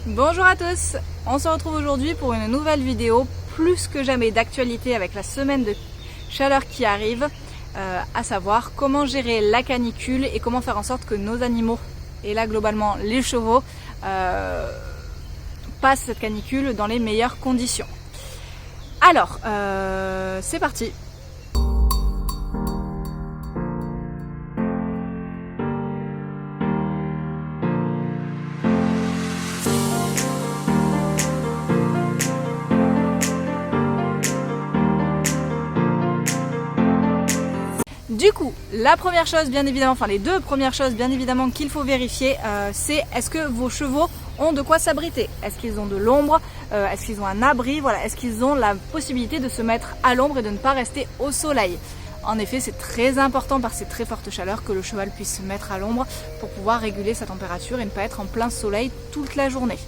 Bonjour à tous, on se retrouve aujourd'hui pour une nouvelle vidéo plus que jamais d'actualité avec la semaine de chaleur qui arrive, à savoir comment gérer la canicule et comment faire en sorte que nos animaux, et là globalement les chevaux, passent cette canicule dans les meilleures conditions. Alors, c'est parti. Du coup, la première chose bien évidemment, enfin les deux premières choses bien évidemment qu'il faut vérifier, c'est est-ce que vos chevaux ont de quoi s'abriter? Est-ce qu'ils ont de l'ombre? Est-ce qu'ils ont un abri? Voilà, est-ce qu'ils ont la possibilité de se mettre à l'ombre et de ne pas rester au soleil? En effet, c'est très important par ces très fortes chaleurs que le cheval puisse se mettre à l'ombre pour pouvoir réguler sa température et ne pas être en plein soleil toute la journée.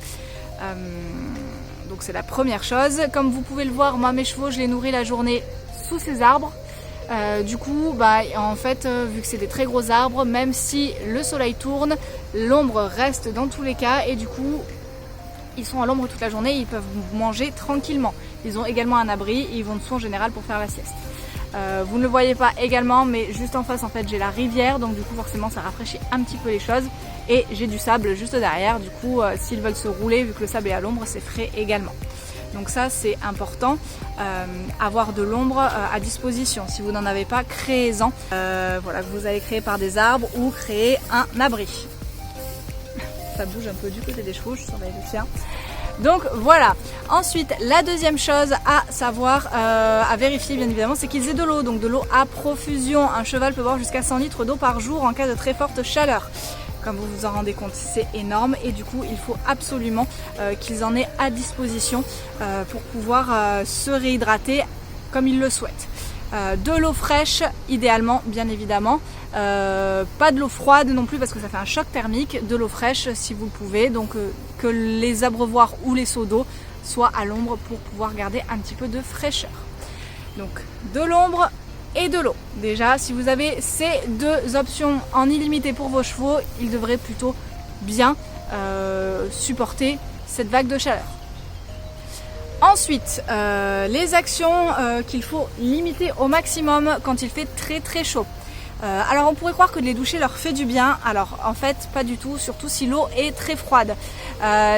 Donc c'est la première chose. Comme vous pouvez le voir, moi mes chevaux, je les nourris la journée sous ces arbres. Du coup, en fait, vu que c'est des très gros arbres, même si le soleil tourne, l'ombre reste dans tous les cas et du coup, ils sont à l'ombre toute la journée et ils peuvent manger tranquillement. Ils ont également un abri et ils vont dessous en général pour faire la sieste. Vous ne le voyez pas également, mais juste en face, en fait, j'ai la rivière, donc du coup, forcément, ça rafraîchit un petit peu les choses. Et j'ai du sable juste derrière, du coup, s'ils veulent se rouler, vu que le sable est à l'ombre, c'est frais également. Donc ça c'est important, avoir de l'ombre à disposition. Si vous n'en avez pas, créez-en. Voilà, que vous allez créer par des arbres ou créer un abri. Ça bouge un peu du côté des chevaux, je surveille le sien. Donc voilà. Ensuite, la deuxième chose à savoir, à vérifier bien évidemment, c'est qu'ils aient de l'eau. Donc de l'eau à profusion. Un cheval peut boire jusqu'à 100 litres d'eau par jour en cas de très forte chaleur. Comme vous vous en rendez compte, c'est énorme et du coup il faut absolument qu'ils en aient à disposition pour pouvoir se réhydrater comme ils le souhaitent. De l'eau fraîche idéalement bien évidemment, pas de l'eau froide non plus parce que ça fait un choc thermique, de l'eau fraîche si vous le pouvez, donc que les abreuvoirs ou les seaux d'eau soient à l'ombre pour pouvoir garder un petit peu de fraîcheur. Donc de l'ombre et de l'eau. Déjà, si vous avez ces deux options en illimité pour vos chevaux, ils devraient plutôt bien supporter cette vague de chaleur. Ensuite, les actions qu'il faut limiter au maximum quand il fait très très chaud. Alors on pourrait croire que de les doucher leur fait du bien, alors en fait pas du tout, surtout si l'eau est très froide.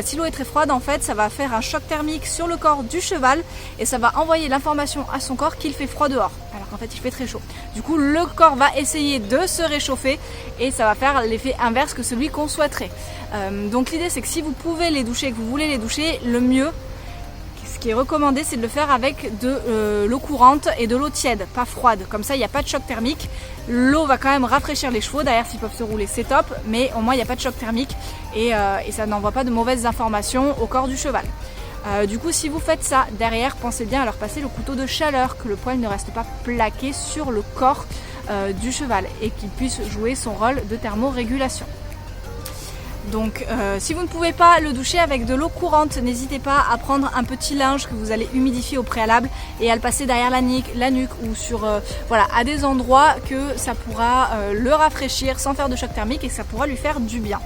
Si l'eau est très froide, en fait ça va faire un choc thermique sur le corps du cheval et ça va envoyer l'information à son corps qu'il fait froid dehors, alors qu'en fait il fait très chaud. Du coup le corps va essayer de se réchauffer et ça va faire l'effet inverse que celui qu'on souhaiterait. Donc l'idée c'est que si vous pouvez les doucher, que vous voulez les doucher, le mieux, ce qui est recommandé, c'est de le faire avec de l'eau courante et de l'eau tiède, pas froide. Comme ça, il n'y a pas de choc thermique. L'eau va quand même rafraîchir les chevaux. Derrière, s'ils peuvent se rouler, c'est top. Mais au moins, il n'y a pas de choc thermique et ça n'envoie pas de mauvaises informations au corps du cheval. Du coup, si vous faites ça, derrière, pensez bien à leur passer le couteau de chaleur, que le poil ne reste pas plaqué sur le corps du cheval et qu'il puisse jouer son rôle de thermorégulation. Donc si vous ne pouvez pas le doucher avec de l'eau courante, n'hésitez pas à prendre un petit linge que vous allez humidifier au préalable et à le passer derrière la nuque ou sur voilà, à des endroits que ça pourra le rafraîchir sans faire de choc thermique et que ça pourra lui faire du bien.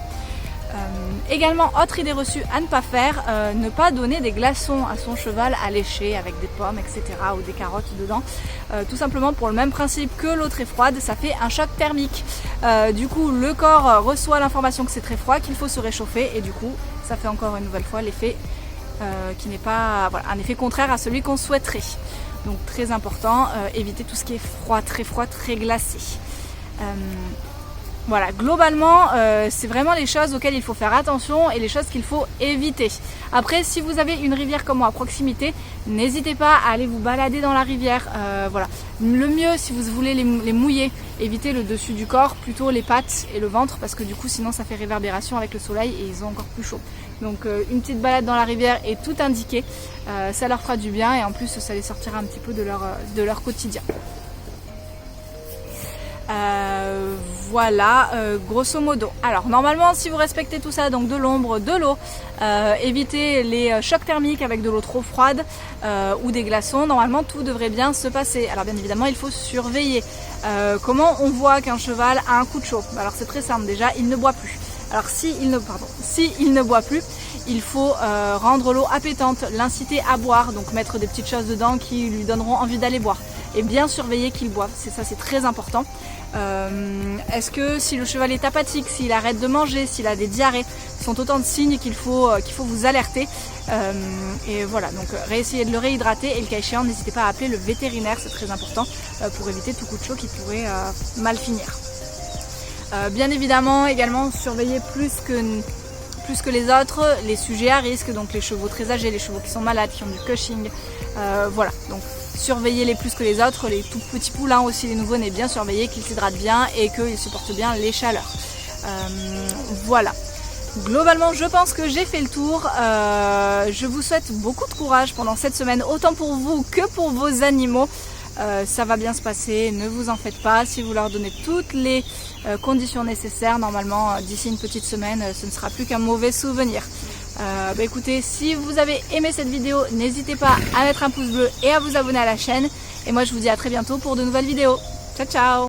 Également, autre idée reçue à ne pas faire, ne pas donner des glaçons à son cheval à lécher avec des pommes, etc. ou des carottes dedans. Tout simplement pour le même principe que l'eau très froide, ça fait un choc thermique. Du coup, le corps reçoit l'information que c'est très froid, qu'il faut se réchauffer et du coup, ça fait encore une nouvelle fois l'effet qui n'est pas un effet contraire à celui qu'on souhaiterait. Donc très important, éviter tout ce qui est froid, très glacé. Voilà, globalement, c'est vraiment les choses auxquelles il faut faire attention et les choses qu'il faut éviter. Après, si vous avez une rivière comme moi à proximité, n'hésitez pas à aller vous balader dans la rivière. Voilà. Le mieux, si vous voulez les mouiller, évitez le dessus du corps, plutôt les pattes et le ventre, parce que du coup, sinon, ça fait réverbération avec le soleil et ils ont encore plus chaud. Donc, une petite balade dans la rivière est tout indiqué. Ça leur fera du bien et en plus, ça les sortira un petit peu de leur quotidien. Voilà, grosso modo. Alors normalement, si vous respectez tout ça, donc de l'ombre, de l'eau, évitez les chocs thermiques avec de l'eau trop froide ou des glaçons, normalement tout devrait bien se passer. Alors bien évidemment, il faut surveiller. Comment on voit qu'un cheval a un coup de chaud? Alors c'est très simple, déjà il ne boit plus. Alors s'il ne boit plus, il faut rendre l'eau appétante, l'inciter à boire, donc mettre des petites choses dedans qui lui donneront envie d'aller boire. Et bien surveiller qu'il boive, c'est très important. Est-ce que si le cheval est apathique, s'il arrête de manger, s'il a des diarrhées, ce sont autant de signes qu'il faut vous alerter. Et voilà, donc réessayer de le réhydrater et le cas échéant, n'hésitez pas à appeler le vétérinaire, c'est très important pour éviter tout coup de chaud qui pourrait mal finir. Bien évidemment, également surveiller plus que les autres, les sujets à risque, donc les chevaux très âgés, les chevaux qui sont malades, qui ont du cushing, voilà, donc surveillez-les plus que les autres, les tout petits poulains aussi, les nouveau-nés, bien surveiller, qu'ils s'hydratent bien et qu'ils supportent bien les chaleurs. Voilà. Globalement, je pense que j'ai fait le tour. Je vous souhaite beaucoup de courage pendant cette semaine, autant pour vous que pour vos animaux. Ça va bien se passer, ne vous en faites pas. Si vous leur donnez toutes les conditions nécessaires, normalement, d'ici une petite semaine, ce ne sera plus qu'un mauvais souvenir. Écoutez, si vous avez aimé cette vidéo, n'hésitez pas à mettre un pouce bleu et à vous abonner à la chaîne. Et moi, je vous dis à très bientôt pour de nouvelles vidéos. Ciao, ciao!